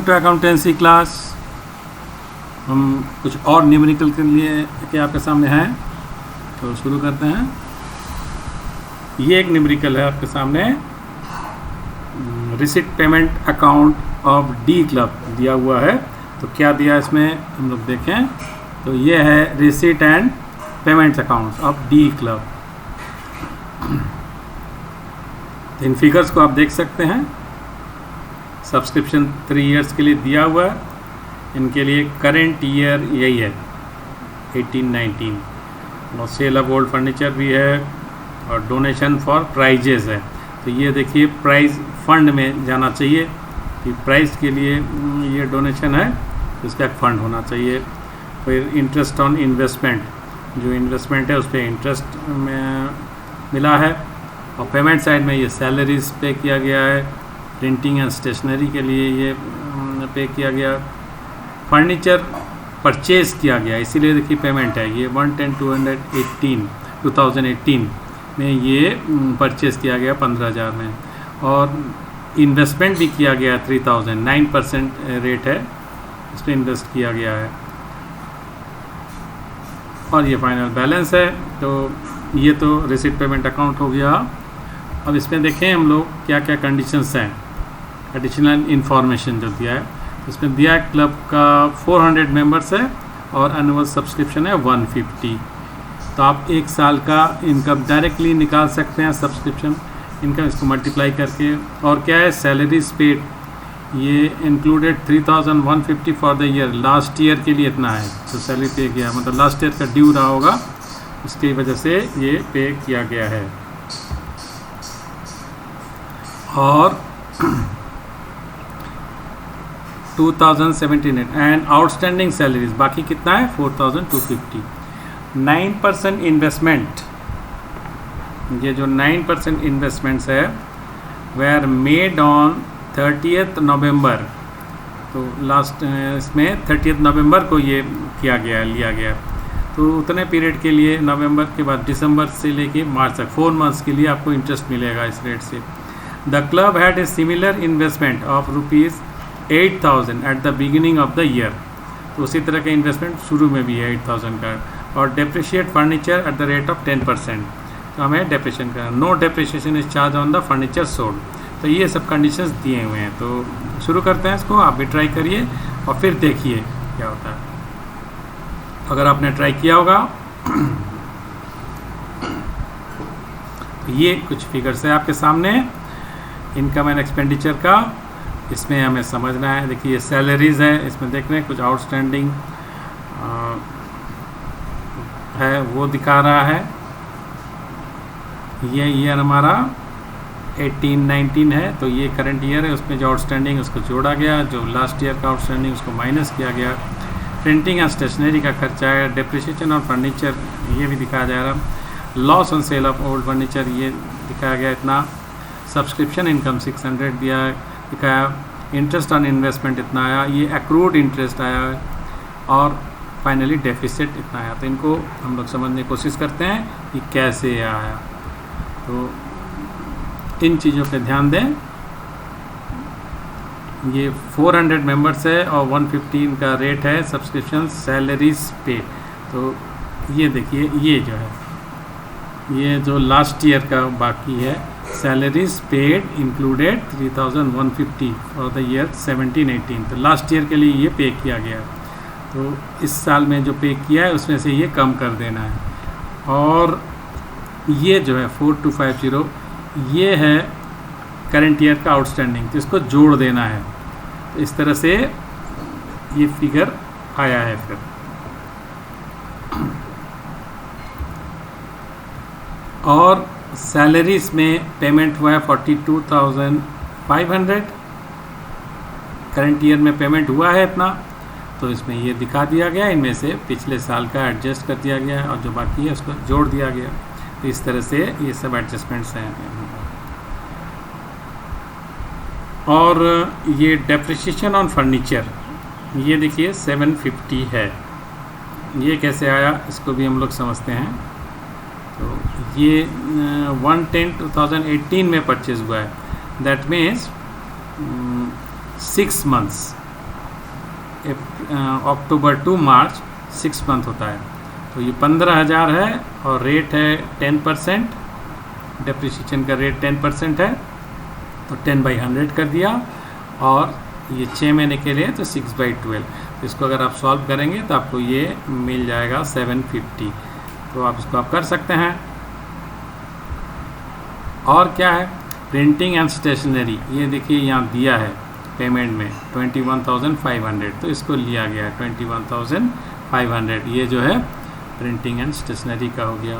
To accountancy class. हम कुछ और न्यूमेरिकल के लिए के आपके सामने हैं, तो शुरू करते हैं। ये एक न्यूमेरिकल है आपके सामने, receipt payment account of D club दिया हुआ है। तो क्या दिया इसमें हम लोग देखें, तो ये है receipt and payments accounts of D club. In figures को आप देख सकते हैं। सब्सक्रिप्शन 3 इयर्स के लिए दिया हुआ है, इनके लिए करेंट ईयर यही है 18-19, और सेल ऑफ ओल्ड फर्नीचर भी है और डोनेशन फॉर प्राइजेस है। तो ये देखिए प्राइज फंड में जाना चाहिए कि प्राइज के लिए ये डोनेशन है, तो इसका फंड होना चाहिए। फिर इंटरेस्ट ऑन इन्वेस्टमेंट, जो इन्वेस्टमेंट है उस पर इंटरेस्ट में मिला है। और पेमेंट साइड में ये सैलरीज पे किया गया है, प्रिंटिंग एंड स्टेशनरी के लिए ये पे किया गया। फर्नीचर परचेज किया गया, इसीलिए देखिए पेमेंट है। ये 2018 में ये परचेज किया गया 15,000 में। और इन्वेस्टमेंट भी किया गया 3,000, 9% रेट है, इस पर इन्वेस्ट किया गया है। और ये फाइनल बैलेंस है। तो ये तो रिसिट पेमेंट अकाउंट हो गया। अब इसमें देखें हम लोग क्या क्या कंडीशंस हैं, एडिशनल इन्फॉर्मेशन जो दिया है। इसमें दिया है क्लब का 400 मेंबर्स है और एनुअल सब्सक्रिप्शन है 150। तो आप एक साल का इनकम डायरेक्टली निकाल सकते हैं, सब्सक्रिप्शन इनकम, इसको मल्टीप्लाई करके। और क्या है, सैलरीज पेड, ये included 3,150 for the year, last year के लिए इतना है जो सैलरी पे किया, मतलब लास्ट ईयर का ड्यू रहा होगा, उसकी वजह से ये पे किया गया है। और 2017 एंड आउटस्टैंडिंग सैलरीज बाकी कितना है 4,250। 9% इन्वेस्टमेंट, ये जो 9% इन्वेस्टमेंट्स है वेयर मेड ऑन 30th नवंबर। तो लास्ट इसमें 30th नवंबर को ये किया गया, लिया गया। तो उतने पीरियड के लिए, नवंबर के बाद दिसंबर से लेके मार्च तक 4 मंथ्स के लिए आपको इंटरेस्ट मिलेगा इस रेट से। The club had a similar investment of ₹8,000 at the beginning of the year. तो उसी तरह का इन्वेस्टमेंट शुरू में भी है 8,000 का। और depreciate furniture at the rate of 10%, तो हमें डेप्रिशिएशन करना। No depreciation is charge on the furniture sold. तो ये सब कंडीशंस दिए हुए हैं। तो शुरू करते हैं इसको, आप भी ट्राई करिए और फिर देखिए क्या होता है। अगर आपने ट्राई किया होगा तो ये कुछ फिगर्स है आपके सामने इनकम एंड एक्सपेंडिचर का, इसमें हमें समझना है। देखिए ये सैलरीज है, इसमें देख रहे हैं कुछ आउटस्टैंडिंग है वो दिखा रहा है। ये ईयर हमारा 18-19 है, तो ये करंट ईयर है, उसमें जो आउटस्टैंडिंग उसको जोड़ा गया, जो लास्ट ईयर का आउटस्टैंडिंग उसको माइनस किया गया। प्रिंटिंग एंड स्टेशनरी का खर्चा है, डेप्रिसिएशन ऑन फर्नीचर ये भी दिखाया जा रहा, loss on sale of old furniture ये दिखाया गया इतना, सब्सक्रिप्शन इनकम 600 दिखाया, इंटरेस्ट ऑन इन्वेस्टमेंट इतना आया, ये एक्रूड इंटरेस्ट आया है, और फाइनली डेफिसिट इतना आया। तो इनको हम लोग समझने की कोशिश करते हैं कि कैसे आया। तो इन चीज़ों पे ध्यान दें। ये 400 मेंबर्स है और 150 का रेट है सब्सक्रिप्शन सैलरीज पे। तो ये देखिए ये जो है, ये जो लास्ट ईयर का बाकी है, salaries paid included 3,150 for the year 17-18। तो लास्ट ईयर के लिए ये पे किया गया, तो इस साल में जो पे किया है उसमें से ये कम कर देना है। और ये जो है 4250 ये है करंट ईयर का आउटस्टैंडिंग, तो इसको जोड़ देना है। तो इस तरह से ये फिगर आया है। फिर और सैलरीज में पेमेंट हुआ है 42,500, करंट ईयर में पेमेंट हुआ है इतना, तो इसमें ये दिखा दिया गया। इनमें से पिछले साल का एडजस्ट कर दिया गया और जो बाकी है उसको जोड़ दिया गया। तो इस तरह से ये सब एडजस्टमेंट्स हैं। और ये डेप्रिसिएशन ऑन फर्नीचर, ये देखिए 750 है। ये कैसे आया इसको भी हम लोग समझते हैं। तो ये 1/10/2018 में परचेज हुआ है, that means 6 months October to March 6 month होता है। तो ये 15,000 है और रेट है 10%, डेप्रिसिएशन का रेट 10% है, तो 10/100 कर दिया। और ये 6 महीने के लिए तो 6/12। तो इसको अगर आप सॉल्व करेंगे तो आपको ये मिल जाएगा 750। तो आप इसको आप कर सकते हैं। और क्या है, प्रिंटिंग एंड स्टेशनरी, ये देखिए यहाँ दिया है पेमेंट में 21,500, तो इसको लिया गया है 21,500। ये जो है प्रिंटिंग एंड स्टेशनरी का हो गया।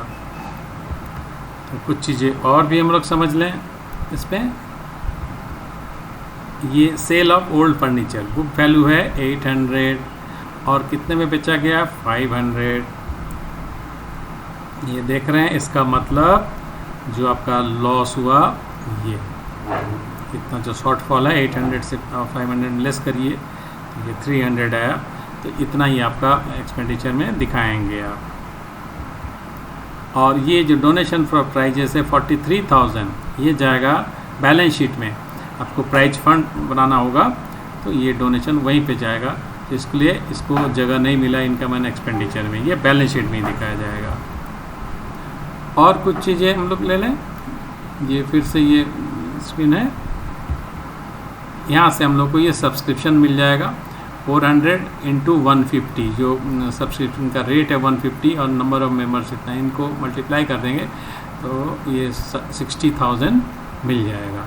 तो कुछ चीज़ें और भी हम लोग समझ लें इसमें। ये sale of old furniture, book value है 800 और कितने में बेचा गया 500। ये देख रहे हैं, इसका मतलब जो आपका लॉस हुआ ये इतना जो शॉर्टफॉल है 800 से 500 लेस करिए तो ये 300 आया। तो इतना ही आपका एक्सपेंडिचर में दिखाएंगे आप। और ये जो डोनेशन फॉर प्राइजेस है 43,000, ये जाएगा बैलेंस शीट में। आपको प्राइज फंड बनाना होगा तो ये डोनेशन वहीं पे जाएगा। तो इसके लिए इसको जगह नहीं मिला इनकम एंड एक्सपेंडिचर में, ये बैलेंस शीट में ही दिखाया जाएगा। और कुछ चीज़ें हम लोग ले लें। ये फिर से ये स्क्रीन है, यहाँ से हम लोग को ये सब्सक्रिप्शन मिल जाएगा 400 × 150। जो सब्सक्रिप्शन का रेट है 150 और नंबर ऑफ मेंबर्स इतना, इनको मल्टीप्लाई कर देंगे तो ये 60,000 मिल जाएगा।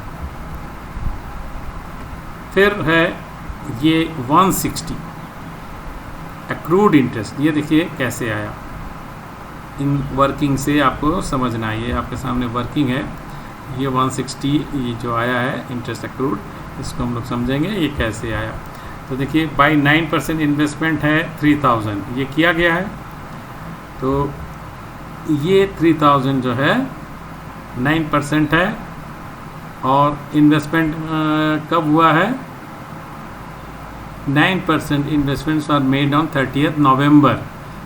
फिर है ये 160 एक्रूड इंटरेस्ट। ये देखिए कैसे आया, इन वर्किंग से आपको समझना है। ये आपके सामने वर्किंग है, ये 160 ये जो आया है इंटरेस्ट एक्रूड, इसको हम लोग समझेंगे ये कैसे आया। तो देखिए बाई 9% इन्वेस्टमेंट है 3,000, ये किया गया है। तो ये 3,000 जो है 9% है और इन्वेस्टमेंट कब हुआ है, 9% investments are made on 30th November,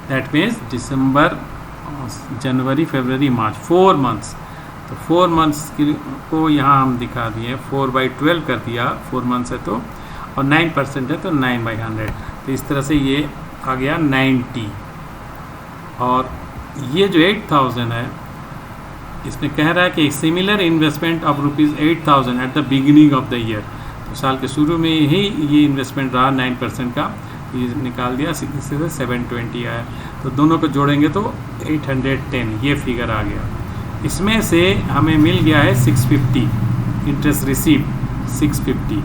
that means December, January, February, March, 4 months. तो 4 मंथ्स को यहाँ हम दिखा दिए, 4/12 कर दिया, 4 मंथ्स है तो, और 9% है तो 9/100। तो इस तरह से ये आ गया 90। और ये जो 8,000 है इसमें कह रहा है कि similar investment of ₹8,000 at the beginning of the year. तो साल के शुरू में ही ये इन्वेस्टमेंट रहा 9% का, ये निकाल दिया, इससे 720 आया। तो दोनों को जोड़ेंगे तो 810 ये फिगर आ गया। इसमें से हमें मिल गया है 650 इंटरेस्ट रिसीव 650,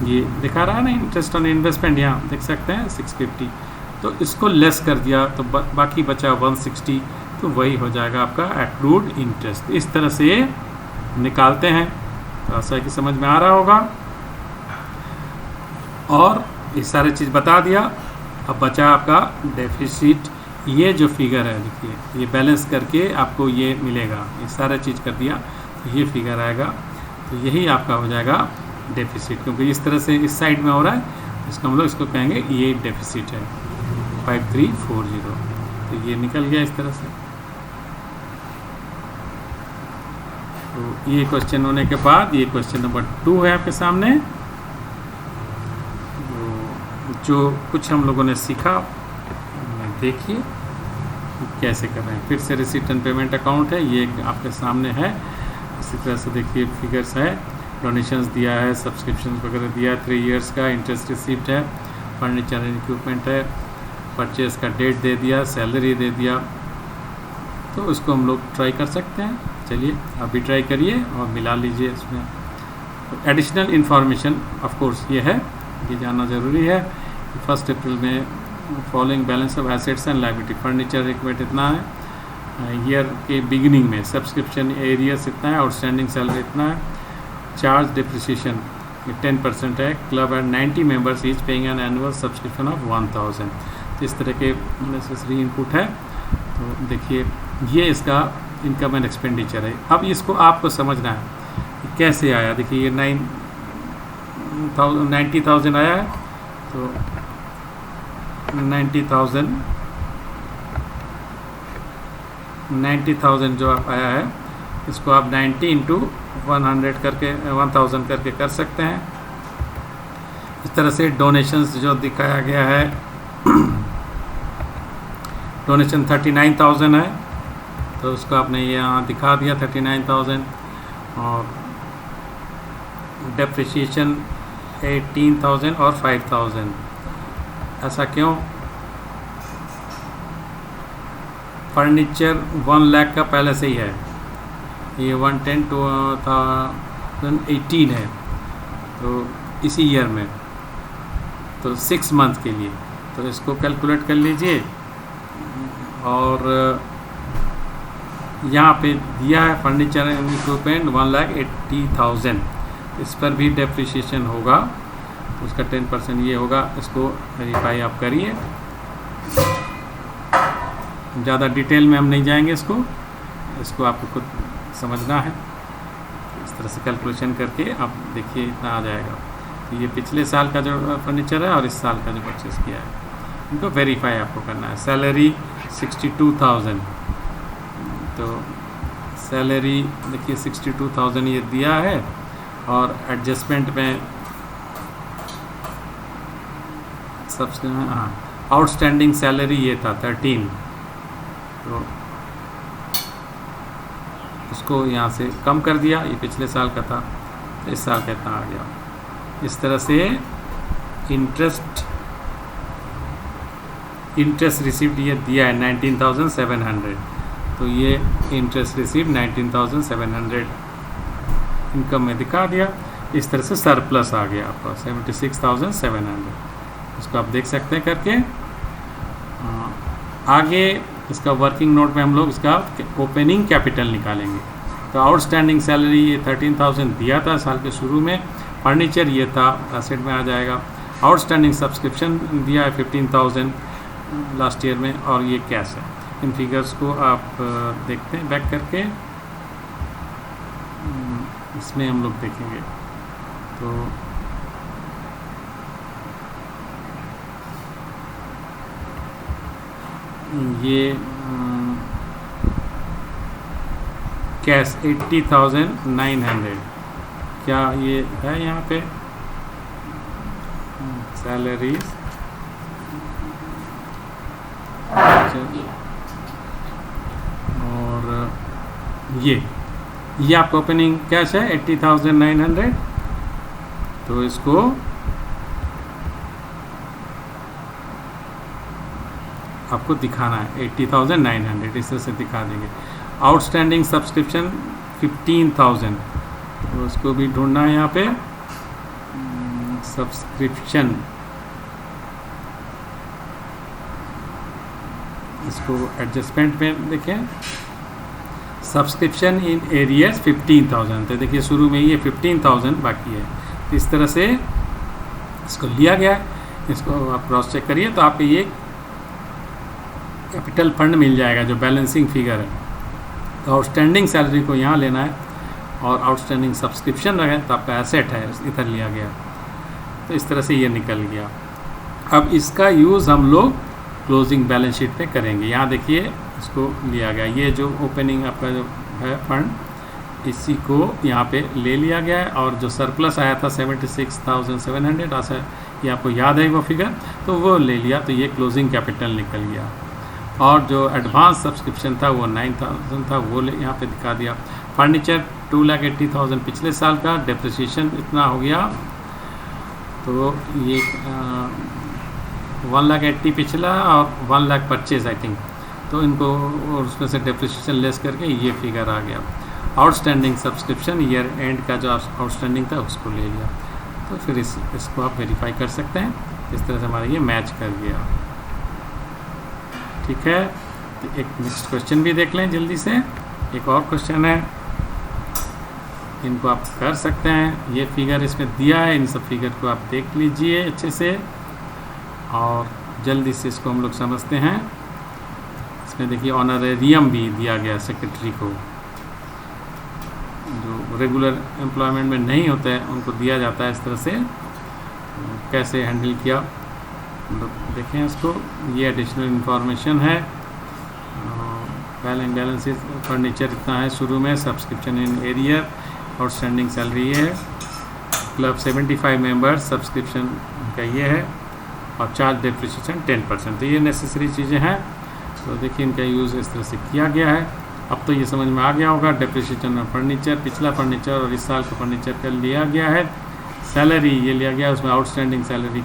ये दिखा रहा है ना इंटरेस्ट ऑन इन्वेस्टमेंट, यहाँ देख सकते हैं 650। तो इसको लेस कर दिया तो बाकी बचा 160, तो वही हो जाएगा आपका एक्रूड इंटरेस्ट। इस तरह से निकालते हैं, तो आशा है कि समझ में आ रहा होगा। और ये सारी चीज़ बता दिया। अब बचा आपका डेफिसिट, ये जो फिगर है देखिए, ये बैलेंस करके आपको ये मिलेगा, ये सारा चीज़ कर दिया तो ये फिगर आएगा। तो यही आपका हो जाएगा डेफिसिट, क्योंकि इस तरह से इस साइड में हो रहा है, इसको हम लोग इसको कहेंगे ये डेफिसिट है 5340। तो ये निकल गया इस तरह से। तो ये क्वेश्चन होने के बाद ये क्वेश्चन नंबर 2 है आपके सामने। जो कुछ हम लोगों ने सीखा देखिए कैसे कर रहे हैं। फिर से रिसीट एंड पेमेंट अकाउंट है, ये आपके सामने है। इसी तरह से देखिए फिगर्स है, डोनेशंस दिया है, सब्सक्रिप्शन वगैरह दिया है, 3 इयर्स का इंटरेस्ट रिसीप्ट है, फर्नीचर एंड इक्विपमेंट है, परचेज का डेट दे दिया, सैलरी दे दिया। तो उसको हम लोग ट्राई कर सकते हैं। चलिए अभी ट्राई करिए और मिला लीजिए इसमें। एडिशनल इन्फॉर्मेशन ऑफ कोर्स ये है, ये जानना ज़रूरी है। 1 अप्रैल में following balance of assets and liability, furniture required इतना है, ईयर के बिगिनिंग में सब्सक्रिप्शन एरियर्स इतना है, आउटस्टैंडिंग सैलरी इतना है, चार्ज डिप्रिसिएशन 10% है, club and 90 members each paying an annual subscription of 1000। तो इस तरह के नेसेसरी इनपुट है। तो देखिए ये इसका इनकम एंड एक्सपेंडिचर है। अब इसको आपको समझना है कि कैसे आया। देखिए ये 90,000 आया है, तो 90,000 जो आप आया है इसको आप 90 × 100 करके 1000 करके कर सकते हैं। इस तरह से डोनेशंस जो दिखाया गया है, डोनेशन 39,000 है, तो उसको आपने यहाँ दिखा दिया 39,000, और डेप्रिसिएशन 18,000 और 5,000। ऐसा क्यों? फर्नीचर 1 लाख का पहले से ही है, ये 110 2018 है, तो इसी ईयर में, तो 6 मंथ के लिए, तो इसको कैलकुलेट कर लीजिए। और यहाँ पे दिया है फर्नीचर एंड इक्विपमेंट 1,80,000, इस पर भी डेप्रिसिएशन होगा, उसका 10% ये होगा। इसको वेरीफाई आप करिए, ज़्यादा डिटेल में हम नहीं जाएंगे, इसको आपको खुद समझना है। इस तरह से कैलकुलेशन करके आप देखिए इतना आ जाएगा। ये पिछले साल का जो फर्नीचर है और इस साल का जो परचेस किया है, इनको वेरीफाई आपको करना है। सैलरी 62,000, तो सैलरी देखिए 62,000 ये दिया है, और एडजस्टमेंट में सबसे आउटस्टैंडिंग सैलरी ये था 13, तो उसको यहाँ से कम कर दिया, ये पिछले साल का था, तो इस साल का इतना आ गया। इस तरह से इंटरेस्ट रिसीव्ड ये दिया है 19,700, तो ये इंटरेस्ट रिसीव्ड 19,700 इनकम में दिखा दिया। इस तरह से सरप्लस आ गया आपका 76,700, इसको आप देख सकते हैं करके। आगे इसका वर्किंग नोट में हम लोग इसका ओपनिंग कैपिटल निकालेंगे। तो आउटस्टैंडिंग सैलरी ये 13,000 दिया था साल के शुरू में, फर्नीचर ये था, एसेट में आ जाएगा। आउटस्टैंडिंग सब्सक्रिप्शन दिया है 15,000 लास्ट ईयर में, और ये कैश है। इन फिगर्स को आप देखते हैं बैक करके, इसमें हम लोग देखेंगे। तो ये कैश 80,900, क्या ये है यहाँ पे सैलरीज, और ये आपका ओपनिंग कैश है 80,900, तो इसको आपको दिखाना है 80,900, इस तरह से दिखा देंगे। आउटस्टैंडिंग सब्सक्रिप्शन 15,000, तो उसको भी ढूंढना है यहाँ पे। सब्सक्रिप्शन, इसको एडजस्टमेंट में देखें, सब्सक्रिप्शन इन एरियर्स 15,000, तो देखिए शुरू में ये 15,000 बाकी है, तो इस तरह से इसको लिया गया है। इसको आप क्रॉस चेक करिए, तो आपको ये कैपिटल फंड मिल जाएगा जो बैलेंसिंग फिगर है। तो आउटस्टैंडिंग सैलरी को यहाँ लेना है, और आउटस्टैंडिंग सब्सक्रिप्शन रहे तो आपका एसेट है, इधर लिया गया। तो इस तरह से ये निकल गया। अब इसका यूज़ हम लोग क्लोजिंग बैलेंस शीट पे करेंगे। यहाँ देखिए इसको लिया गया, ये जो ओपनिंग आपका जो है फंड, इसी को यहाँ पे ले लिया गया है, और जो सरप्लस आया था 76,700, ऐसा ये आपको याद है वो फिगर, तो वो ले लिया, तो ये क्लोजिंग कैपिटल निकल गया। और जो एडवांस सब्सक्रिप्शन था वो 9,000 था, वो यहाँ पे दिखा दिया। फर्नीचर 2,80,000 पिछले साल का, डेप्रिसिएशन इतना हो गया, तो ये 1,80,000 पिछला और 1,25,000 आई थिंक, तो इनको और उसमें से डेप्रिसिएशन लेस करके ये फिगर आ गया। आउटस्टैंडिंग सब्सक्रिप्शन ईयर एंड का जो आउटस्टैंडिंग था उसको ले लिया, तो फिर इसको आप वेरीफाई कर सकते हैं। इस तरह से हमारा ये मैच कर गया। ठीक है, तो एक नेक्स्ट क्वेश्चन भी देख लें जल्दी से। एक और क्वेश्चन है, इनको आप कर सकते हैं। ये फिगर इसमें दिया है, इन सब फिगर को आप देख लीजिए अच्छे से, और जल्दी से इसको हम लोग समझते हैं। इसमें देखिए ऑनरेरियम भी दिया गया सेक्रेटरी को, जो रेगुलर एम्प्लॉयमेंट में नहीं होता है उनको दिया जाता है। इस तरह से कैसे हैंडल किया देखें इसको। ये एडिशनल इंफॉर्मेशन है। बैलेंस फर्नीचर इतना है शुरू में, subscription in arrear, outstanding salary है, क्लब 75 मेंबर्स, सब्सक्रिप्शन इनका ये है, और चार्ज डेप्रिसिएशन 10%। तो ये नेसेसरी चीज़ें हैं। तो देखिए इनका यूज़ इस तरह से किया गया है। अब तो ये समझ में आ गया होगा। डेप्रिसिएशन में फर्नीचर, पिछला फर्नीचर और इस साल का फर्नीचर का लिया गया है। सैलरी ये लिया गया, उसमें आउटस्टैंडिंग सैलरी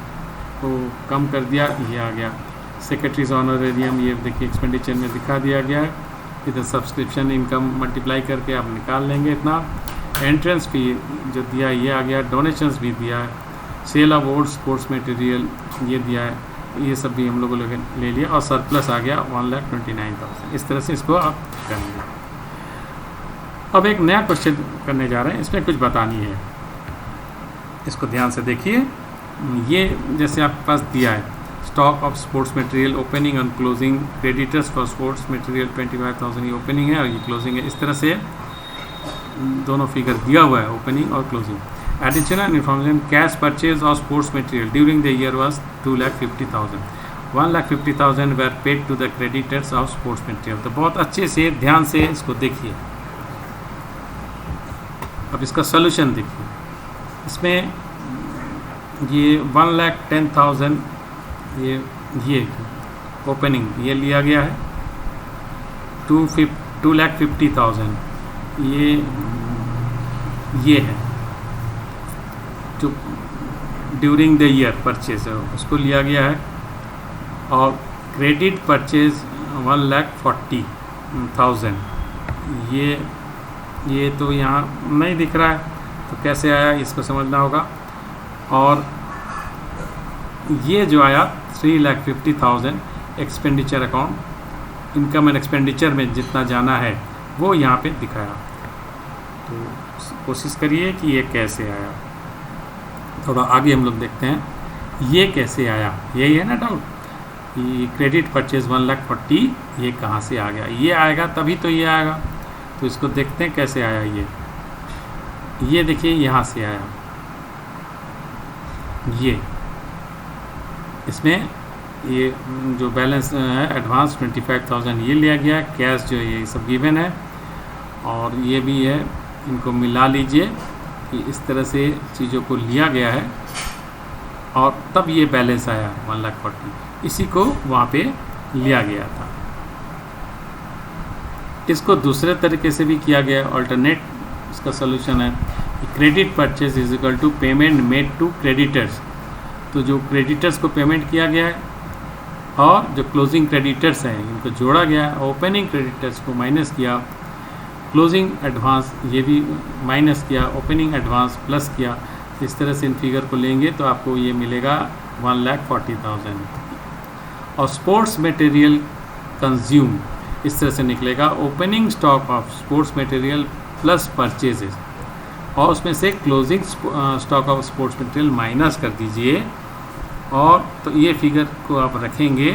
को कम कर दिया, ये आ गया। सेक्रेटरीज ऑनरेरियम ये देखिए एक्सपेंडिचर में दिखा दिया गया है। इधर सब्सक्रिप्शन इनकम मल्टीप्लाई करके आप निकाल लेंगे इतना। एंट्रेंस फी जो दिया ये आ गया। डोनेशंस भी दिया है। Sale of old sports material ये दिया है, ये सब भी हम लोगों ने ले लिया। और सरप्लस आ गया 1,29,000। इस तरह से इसको आप करेंगे। अब एक नया क्वेश्चन करने जा रहे हैं, इसमें कुछ बतानी है, इसको ध्यान से देखिए। ये जैसे आपके पास दिया है stock of sports material opening and closing, creditors for sports material 25,000 ये ओपनिंग है और ये क्लोजिंग है। इस तरह से दोनों फिगर दिया हुआ है, ओपनिंग और closing. Additional information, cash purchase of sports material during the year was 2,50,000, 1,50,000 were paid to the creditors of sports material. तो बहुत अच्छे से ध्यान से इसको देखिए। अब इसका सोल्यूशन देखिए। इसमें ये 1,10,000 ये ओपनिंग ये लिया गया है। 2,50,000 ये है जो ड्यूरिंग द ईयर परचेज है उसको लिया गया है। और क्रेडिट परचेज 1,40,000 ये तो यहाँ नहीं दिख रहा है, तो कैसे आया इसको समझना होगा। और ये जो आया 3,50,000 expenditure account, income and expenditure में जितना जाना है वो यहाँ पे दिखाया। तो कोशिश करिए कि ये कैसे आया। थोड़ा आगे हम लोग देखते हैं ये कैसे आया। यही है ना डाउट कि क्रेडिट परचेज 1,40,000 ये कहाँ से आ गया। ये आएगा तभी तो ये आएगा। तो इसको देखते हैं कैसे आया। ये देखिए यहाँ से आया। ये इसमें ये जो बैलेंस है एडवांस 25,000 ये लिया गया। कैश जो ये सब गिवन है और ये भी है, इनको मिला लीजिए कि इस तरह से चीज़ों को लिया गया है और तब ये बैलेंस आया 1,40,000। इसी को वहाँ पे लिया गया था। इसको दूसरे तरीके से भी किया गया। अल्टरनेट इसका सलूशन है credit purchase is equal to payment made to creditors. तो जो क्रेडिटर्स को पेमेंट किया गया है और जो क्लोजिंग क्रेडिटर्स हैं इनको जोड़ा गया। ओपनिंग क्रेडिटर्स को माइनस किया, क्लोजिंग एडवांस ये भी माइनस किया, ओपनिंग एडवांस प्लस किया। इस तरह से इन फिगर को लेंगे तो आपको ये मिलेगा 1,40,000। और स्पोर्ट्स मटेरियल कंज्यूम इस तरह से निकलेगा opening stock of sports material plus purchases, और उसमें से closing stock of sports material minus कर दीजिए। और तो ये फिगर को आप रखेंगे,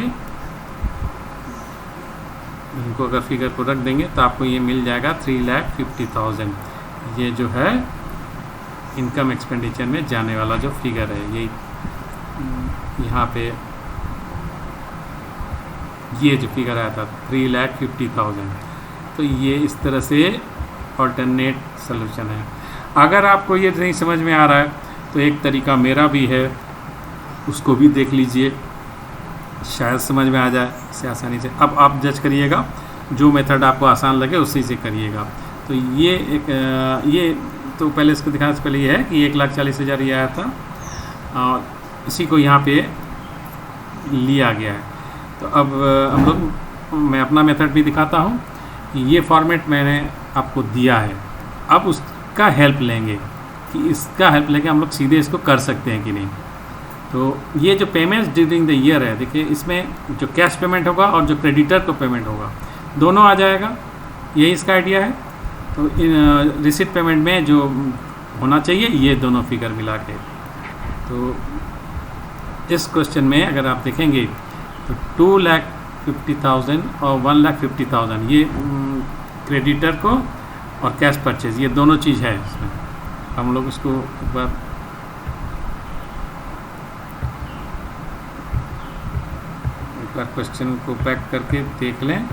इनको अगर फिगर को रख देंगे तो आपको ये मिल जाएगा 3,50,000। ये जो है इनकम एक्सपेंडिचर में जाने वाला जो फिगर है, ये यहाँ पे ये जो फिगर आया था 3,50,000। तो ये इस तरह से अल्टरनेट सलूशन है। अगर आपको ये नहीं समझ में आ रहा है तो एक तरीका मेरा भी है, उसको भी देख लीजिए, शायद समझ में आ जाए इससे आसानी से। अब आप जज करिएगा, जो मेथड आपको आसान लगे उसी से करिएगा। तो ये ये तो पहले इसको दिखाने से पहले ये है कि 1,40,000 ये आया था और इसी को यहाँ पे लिया गया है। तो अब हम लोग मैं अपना मेथड भी दिखाता हूँ कि ये फॉर्मेट मैंने आपको दिया है। अब उसका हेल्प लेंगे कि इसका हेल्प लेके हम लोग सीधे इसको कर सकते हैं कि नहीं। तो ये जो पेमेंट्स ड्यूरिंग द ईयर है, देखिए इसमें जो कैश पेमेंट होगा और जो क्रेडिटर को पेमेंट होगा दोनों आ जाएगा, यही इसका आइडिया है। तो रिसीट पेमेंट में जो होना चाहिए ये दोनों फिगर मिला के। तो इस क्वेश्चन में अगर आप देखेंगे तो 2,50,000 और 1,50,000 ये क्रेडिटर को और कैश परचेज ये दोनों चीज़ है इसमें। हम लोग इसको एक बार क्वेश्चन को पैक करके देख लें।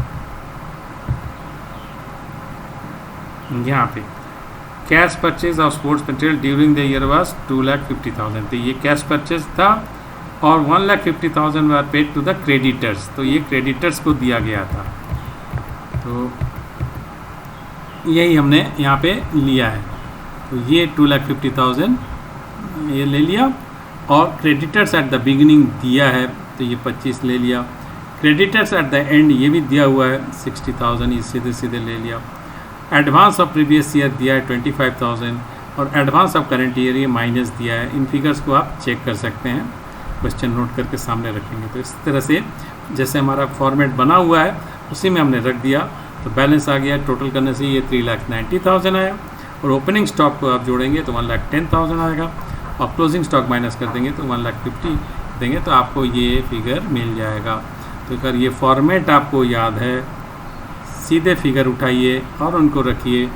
यहाँ पे cash purchase of sports material during the year was 2,50,000। तो ये कैश परचेज था और 1,50,000 were paid to the creditors, तो ये क्रेडिटर्स को दिया गया था। तो यही हमने यहाँ पे लिया है। तो ये 2,50,000 ये ले लिया, और क्रेडिटर्स एट द बिगिनिंग दिया है तो ये 25 ले लिया। क्रेडिटर्स एट द एंड ये भी दिया हुआ है 60,000, ये सीधे सीधे ले लिया। एडवांस ऑफ प्रीवियस ईयर दिया है 25,000, और एडवांस ऑफ करंट ईयर ये माइनस दिया है। इन फिगर्स को आप चेक कर सकते हैं, क्वेश्चन नोट करके सामने रखेंगे। तो इस तरह से जैसे हमारा फॉर्मेट बना हुआ है उसी में हमने रख दिया, तो बैलेंस आ गया। टोटल करने से ये 3,90,000 आया, और ओपनिंग स्टॉक को आप जोड़ेंगे तो 1,10,000 आएगा, और क्लोजिंग स्टॉक माइनस कर देंगे तो 1,50,000 देंगे, तो आपको ये फिगर मिल जाएगा। तो अगर ये फॉर्मेट आपको याद है, सीधे फिगर उठाइए और उनको रखिए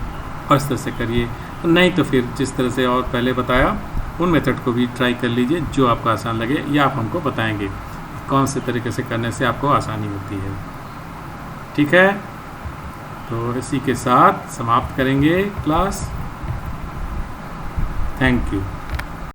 और इस तरह से करिए, नहीं तो फिर जिस तरह से और पहले बताया उन मेथड को भी ट्राई कर लीजिए जो आपको आसान लगे, या आप हमको बताएंगे कौन से तरीके से करने से आपको आसानी होती है। ठीक है, तो इसी के साथ समाप्त करेंगे क्लास। Thank you.